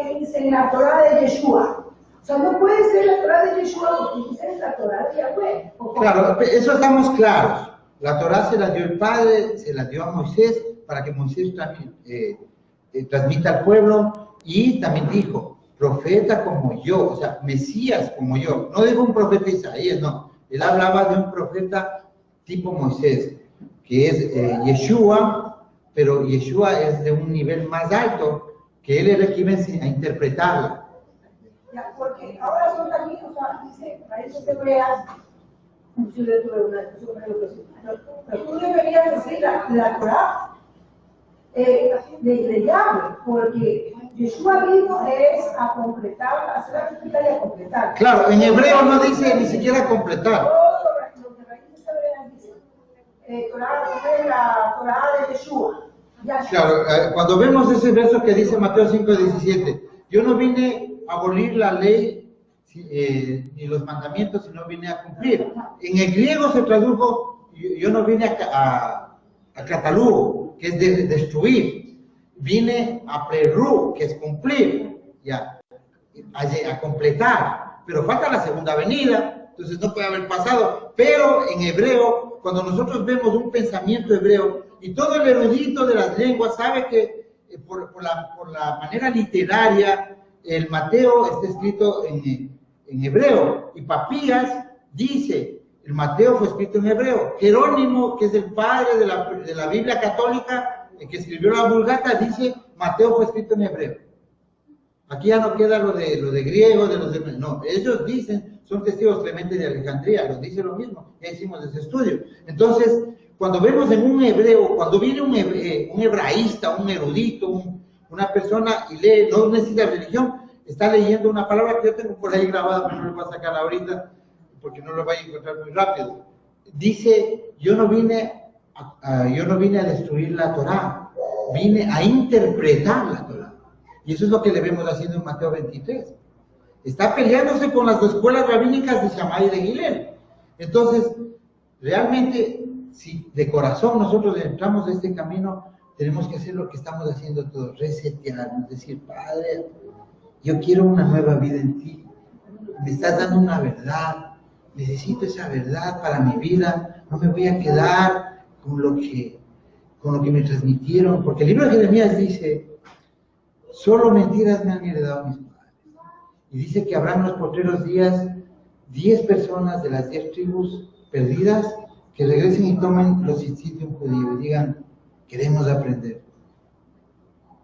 Speaker 2: que dicen la Torá de Yeshua. O sea, no puede ser la Torá de Yeshua porque dice la Torá de Yahweh.
Speaker 1: Claro, eso estamos claros. La Torá se la dio el Padre, se la dio a Moisés para que Moisés también transmita al pueblo, y también dijo, profeta como yo, o sea, Mesías como yo. No dijo un profeta Isaías, no. Él hablaba de un profeta tipo Moisés, que es Yeshua, pero Yeshua es de un nivel más alto, que él era el que iba a interpretarla.
Speaker 2: Ya, porque ahora son también, o sea, dice, para eso te veas, pero tú deberías decir la Torá de Yahweh, porque Yeshua vino es a completar, a hacer la completar y a completar.
Speaker 1: Claro, en hebreo no dice ni siquiera completar.
Speaker 2: Todo lo que raíces hebreas dice, la Torá de Yeshua.
Speaker 1: Claro, cuando vemos ese verso que dice Mateo 5:17, yo no vine a abolir la ley ni los mandamientos, sino vine a cumplir. En el griego se tradujo, yo no vine a catalugo, que es de destruir, vine a plerú, que es cumplir, ya, a completar, pero falta la segunda venida, entonces no puede haber pasado. Pero en hebreo, cuando nosotros vemos un pensamiento hebreo, y todo el erudito de las lenguas sabe que por la manera literaria, el Mateo está escrito en hebreo, y Papías dice, el Mateo fue escrito en hebreo. Jerónimo, que es el padre de la Biblia católica, el que escribió la Vulgata, dice, Mateo fue escrito en hebreo. Aquí ya no queda lo de griego, no, ellos dicen, son testigos. Clemente de Alejandría, los dice lo mismo, ya hicimos ese estudio. Entonces, cuando vemos en un hebreo, cuando viene un hebraísta, un erudito, una persona y lee, no necesita religión, está leyendo una palabra que yo tengo por ahí grabada, pero no lo voy a sacar ahorita, porque no lo voy a encontrar muy rápido. Dice, yo no vine a destruir la Torá, vine a interpretar la Torá. Y eso es lo que le vemos haciendo en Mateo 23. Está peleándose con las escuelas rabínicas de Shammai y de Gilel. Entonces, realmente, si de corazón nosotros entramos a este camino, tenemos que hacer lo que estamos haciendo todos, resetearnos, decir, Padre, yo quiero una nueva vida en ti. Me estás dando una verdad, necesito esa verdad para mi vida, no me voy a quedar con lo que me transmitieron, porque el libro de Jeremías dice, solo mentiras me han heredado mis padres. Y dice que habrá en los postreros días 10 personas de las 10 tribus perdidas que regresen y tomen los sitios judíos y digan, queremos aprender.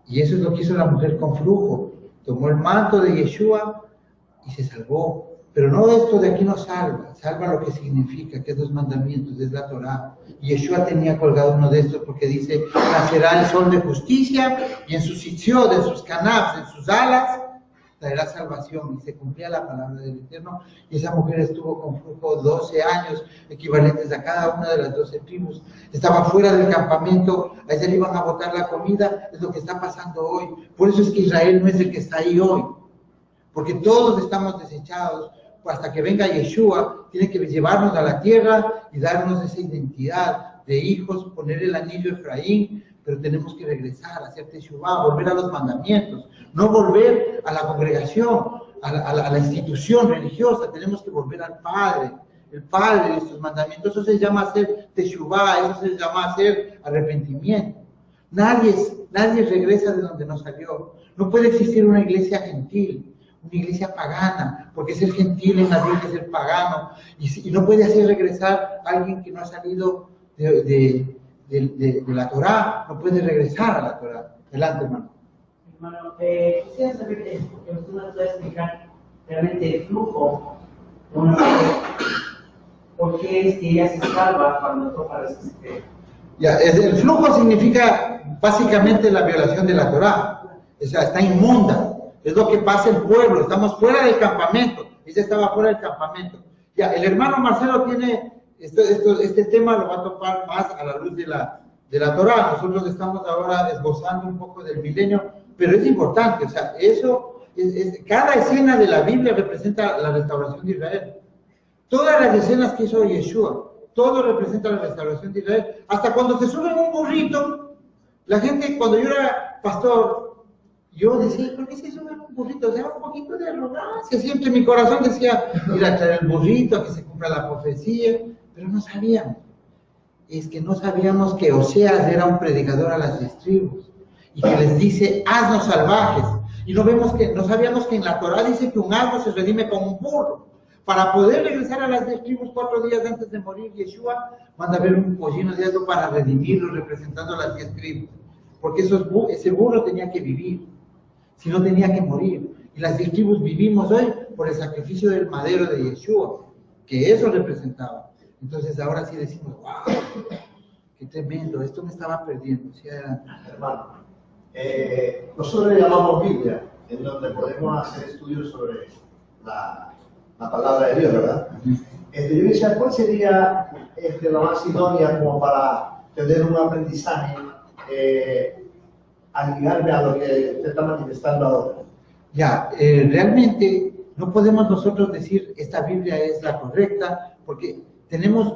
Speaker 1: Y eso es lo que hizo la mujer con flujo. Tomó el manto de Yeshua y se salvó. Pero no esto de aquí nos salva lo que significa, que es los mandamientos, es la Torá. Y Yeshua tenía colgado uno de estos porque dice, nacerá el sol de justicia y en sus sitios, en sus canabs, en sus alas, traerá salvación. Y se cumplía la palabra del Eterno. Y esa mujer estuvo con flujo 12 años, equivalentes a cada una de las 12 tribus. Estaba fuera del campamento, a ella le iban a botar la comida, es lo que está pasando hoy. Por eso es que Israel no es el que está ahí hoy. Porque todos estamos desechados. Hasta que venga Yeshua, tiene que llevarnos a la tierra y darnos esa identidad de hijos, poner el anillo de Efraín, pero tenemos que regresar, hacer Teshuvah, volver a los mandamientos, no volver a la congregación, a la institución religiosa, tenemos que volver al Padre, el Padre de estos mandamientos. Eso se llama hacer Teshuvah, eso se llama hacer arrepentimiento. Nadie regresa de donde no salió. No puede existir una iglesia gentil, una iglesia pagana, porque ser gentil en la Biblia es ser pagano, y no puede hacer regresar a alguien que no ha salido de la Torá, no puede regresar a la Torá. Adelante, hermano.
Speaker 3: Hermano, quisiera saber que usted nos puede explicar realmente el flujo de una mujer, por qué es que ella se salva cuando toca la secreta.
Speaker 1: Ya, el flujo significa básicamente la violación de la Torá, o sea, está inmunda. Es lo que pasa en el pueblo, estamos fuera del campamento, ella estaba fuera del campamento. Ya, el hermano Marcelo tiene, este tema lo va a topar más a la luz de la Torá. Nosotros estamos ahora esbozando un poco del milenio, pero es importante, o sea, eso, cada escena de la Biblia representa la restauración de Israel. Todas las escenas que hizo Yeshua, todo representa la restauración de Israel. Hasta cuando se sube en un burrito, la gente, cuando yo era pastor, yo decía, ¿por qué se sube un burrito? O sea, un poquito de arrogancia. Siempre mi corazón decía, ir a traer el burrito, a que se cumpla la profecía, pero no sabíamos. Es que no sabíamos que Oseas era un predicador a las 10 tribus y que les dice, asnos salvajes. Y no sabíamos que en la Torá dice que un asno se redime con un burro. Para poder regresar a las 10 tribus 4 días antes de morir, Yeshua manda a ver un pollino de asno para redimirlo, representando a las 10 tribus. Porque ese burro tenía que vivir. Si no tenía que morir. Y las 10 tribus vivimos hoy por el sacrificio del madero de Yeshua, que eso representaba. Entonces ahora sí decimos, wow, qué tremendo, esto me estaba perdiendo. ¿Sí?
Speaker 4: Hermano, nosotros le llamamos Biblia, en donde podemos hacer estudios sobre la palabra de Dios, ¿verdad? Yo decía, ¿cuál sería la más idónea como para tener un aprendizaje al ligarme a lo que usted está manifestando ahora?
Speaker 1: Ya, realmente no podemos nosotros decir esta Biblia es la correcta, porque tenemos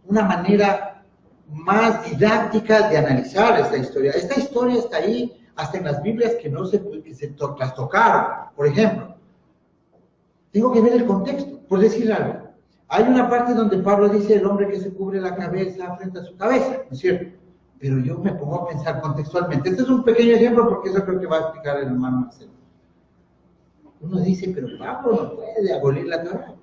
Speaker 1: una manera más didáctica de analizar esta historia. Esta historia está ahí hasta en las Biblias que se trastocaron. Por ejemplo, tengo que ver el contexto, por decir algo. Hay una parte donde Pablo dice el hombre que se cubre la cabeza frente a su cabeza, ¿no es cierto? Pero yo me pongo a pensar contextualmente. Este es un pequeño ejemplo porque eso creo que va a explicar el hermano Marcelo. Uno dice, pero Pablo no puede abolir la Torá.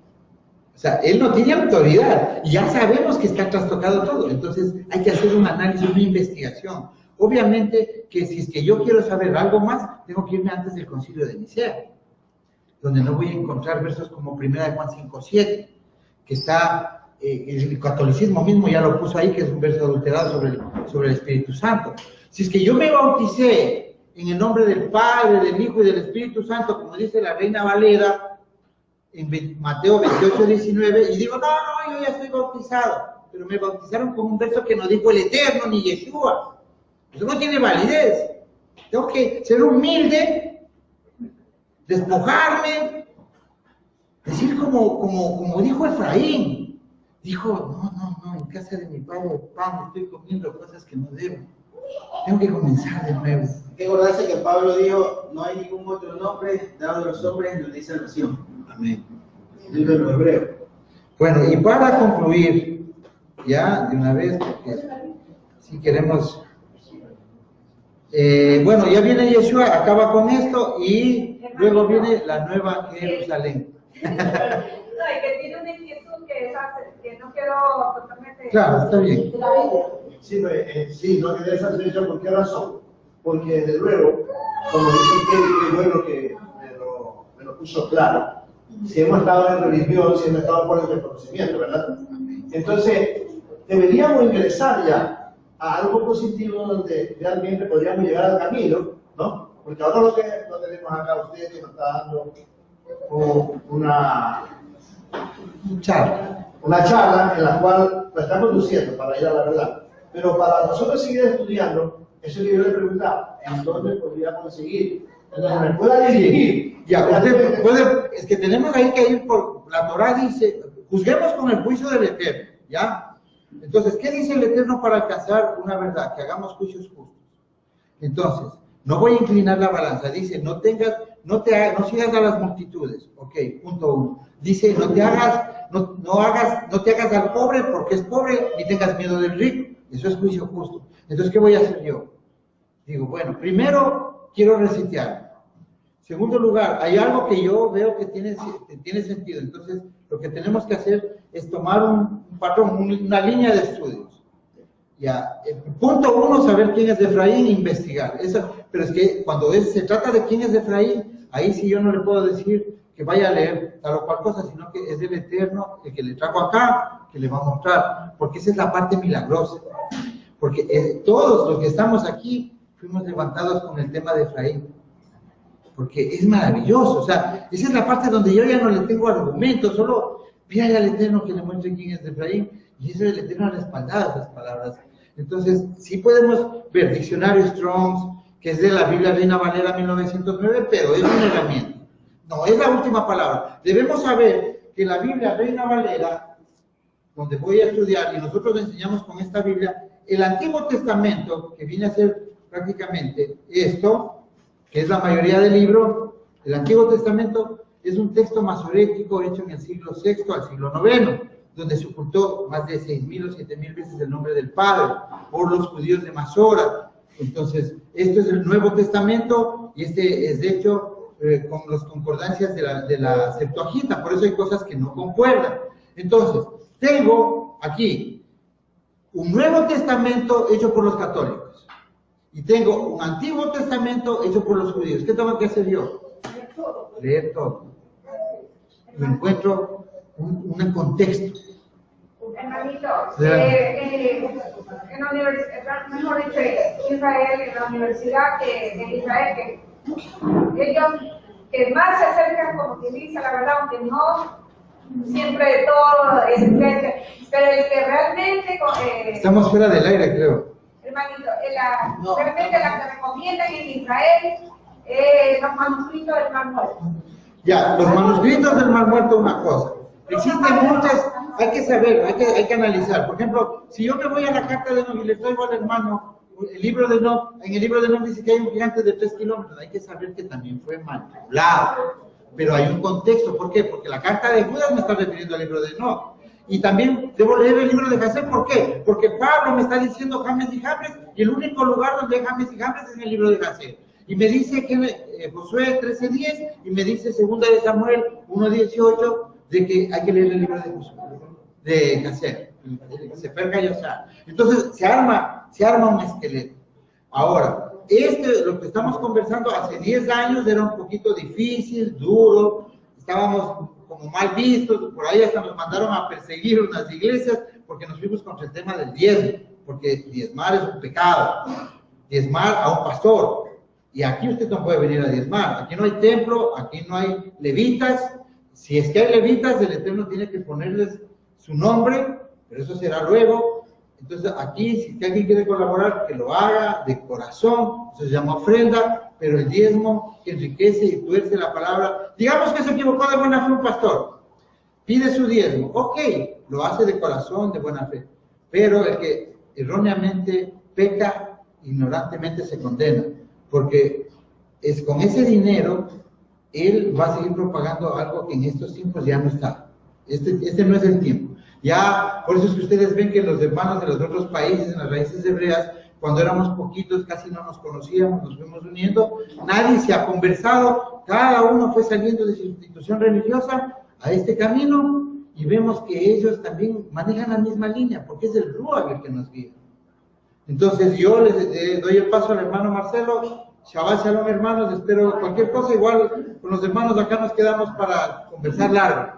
Speaker 1: O sea, él no tiene autoridad. Ya sabemos que está trastocado todo. Entonces hay que hacer un análisis, una investigación. Obviamente que si es que yo quiero saber algo más, tengo que irme antes del Concilio de Nicea, donde no voy a encontrar versos como 1 de Juan 5:7, que está, el catolicismo mismo ya lo puso ahí, que es un verso adulterado sobre el Espíritu Santo. Si es que yo me bauticé en el nombre del Padre, del Hijo y del Espíritu Santo, como dice la Reina Valera, en Mateo 28:19, y digo, no, yo ya estoy bautizado, pero me bautizaron con un verso que no dijo el Eterno ni Yeshua. Eso no tiene validez. Tengo que ser humilde, despojarme, decir como dijo Efraín. Dijo, no, en casa de mi padre pan estoy comiendo cosas que no debo. Tengo que comenzar de nuevo.
Speaker 5: Hay que acordarse que Pablo dijo, no hay ningún otro nombre dado a los hombres donde hay salvación.
Speaker 1: Amén.
Speaker 5: Libro de los Hebreos.
Speaker 1: Bueno, y para concluir, ya de una vez, porque si queremos... bueno, ya viene Yeshua, acaba con esto y luego viene la nueva Jerusalén.
Speaker 2: No, y que tiene una inquietud que no quiero totalmente...
Speaker 1: Claro, está bien.
Speaker 4: Sí, sí, no quería esa selección. ¿Por qué razón? Porque desde luego, como dice que bueno que me lo puso claro, si hemos estado en religión, si hemos estado por el conocimiento, ¿verdad? Entonces, deberíamos ingresar ya a algo positivo donde realmente podríamos llegar al camino, ¿no? Porque ahora lo tenemos acá usted que nos está dando una charla en la cual la está conduciendo para ir a la verdad. Pero para nosotros seguir estudiando, eso que yo le preguntaba, ¿en dónde podríamos conseguir? Entonces me pueda dirigir.
Speaker 1: Ya, usted puede, es que tenemos ahí que ir por, la Torá dice, juzguemos con el juicio del Eterno, ¿ya? Entonces, ¿qué dice el Eterno para alcanzar una verdad? Que hagamos juicios justos. Entonces, no voy a inclinar la balanza, dice, no sigas a las multitudes, ok, punto 1. Dice, no te hagas al pobre porque es pobre, ni tengas miedo del rico, eso es juicio justo. Entonces, ¿qué voy a hacer yo? Digo, bueno, primero, quiero resetear. Segundo lugar, hay algo que yo veo que tiene sentido. Entonces, lo que tenemos que hacer es tomar un patrón, una línea de estudios. Ya, punto 1, saber quién es de Efraín, investigar. Eso, pero es que cuando se trata de quién es de Efraín, ahí sí yo no le puedo decir que vaya a leer tal o cual cosa, sino que es el Eterno el que le trajo acá, que le va a mostrar, porque esa es la parte milagrosa. Porque todos los que estamos aquí fuimos levantados con el tema de Efraín. Porque es maravilloso, o sea, esa es la parte donde yo ya no le tengo argumentos, solo pídale al Eterno que le muestre quién es de Efraín, y eso es el Eterno respaldado esas palabras. Entonces, sí podemos ver diccionario Strong's, que es de la Biblia Reina Valera 1909, pero es una herramienta. No, es la última palabra. Debemos saber que la Biblia Reina Valera, donde voy a estudiar, y nosotros enseñamos con esta Biblia, el Antiguo Testamento, que viene a ser prácticamente esto, que es la mayoría del libro, el Antiguo Testamento es un texto masorético hecho en el siglo VI al siglo IX, donde se ocultó más de 6.000 o 7.000 veces el nombre del Padre por los judíos de Masora. Entonces, esto es el Nuevo Testamento y este es hecho con las concordancias de la Septuaginta, por eso hay cosas que no concuerdan. Entonces, tengo aquí un Nuevo Testamento hecho por los católicos y tengo un Antiguo Testamento hecho por los judíos. ¿Qué tengo que hacer yo? Leer todo. Y encuentro un contexto.
Speaker 2: Hermanito, en la universidad, mejor dicho, Israel, en la universidad de Israel, que ellos que más se acercan, como que dice la verdad, aunque no siempre todo es pero el que realmente...
Speaker 1: Estamos fuera del aire, creo.
Speaker 2: Hermanito, realmente la que recomiendan en Israel, los manuscritos del Mar Muerto.
Speaker 1: Ya, los manuscritos del Mar Muerto, una cosa. Existen muchas, hay que saber, hay que analizar. Por ejemplo, si yo me voy a la carta de Enoch y le traigo al hermano el libro de Enoch, en el libro de Enoch dice que hay un gigante de 3 kilómetros. Hay que saber que también fue manipulado. Pero hay un contexto. ¿Por qué? Porque la carta de Judas me está refiriendo al libro de Enoch. Y también debo leer el libro de Jasén. ¿Por qué? Porque Pablo me está diciendo James y Jambres y el único lugar donde hay James y Jambres es en el libro de Jacer. Y me dice que Josué 13:10 y me dice 2 de Samuel 1:18 de que hay que leer el libro de Josué, de Jacer, Sefer Gayosá. Entonces se arma un esqueleto. Ahora, lo que estamos conversando hace 10 años era un poquito difícil, duro, estábamos como mal vistos, por ahí hasta nos mandaron a perseguir unas iglesias porque nos fuimos contra el tema del diezmo, porque diezmar es un pecado, diezmar a un pastor. Y aquí usted no puede venir a diezmar, aquí no hay templo, aquí no hay levitas. Si es que hay levitas, el Eterno tiene que ponerles su nombre, pero eso será luego. Entonces aquí, si alguien quiere colaborar, que lo haga de corazón, eso se llama ofrenda, pero el diezmo que enriquece y tuerce la palabra. Digamos que se equivocó de buena fe un pastor, pide su diezmo, ok, lo hace de corazón, de buena fe, pero el que erróneamente peca, ignorantemente se condena, porque es con ese dinero, él va a seguir propagando algo que en estos tiempos ya no está. Este no es el tiempo. Ya, por eso es que ustedes ven que los hermanos de los otros países, en las raíces hebreas, cuando éramos poquitos, casi no nos conocíamos, nos fuimos uniendo, nadie se ha conversado, cada uno fue saliendo de su institución religiosa a este camino, y vemos que ellos también manejan la misma línea, porque es el Ruach el que nos guía. Entonces yo les doy el paso al hermano Marcelo. Shabbat Shalom, hermanos, espero cualquier cosa, igual con los hermanos acá nos quedamos para conversar largo.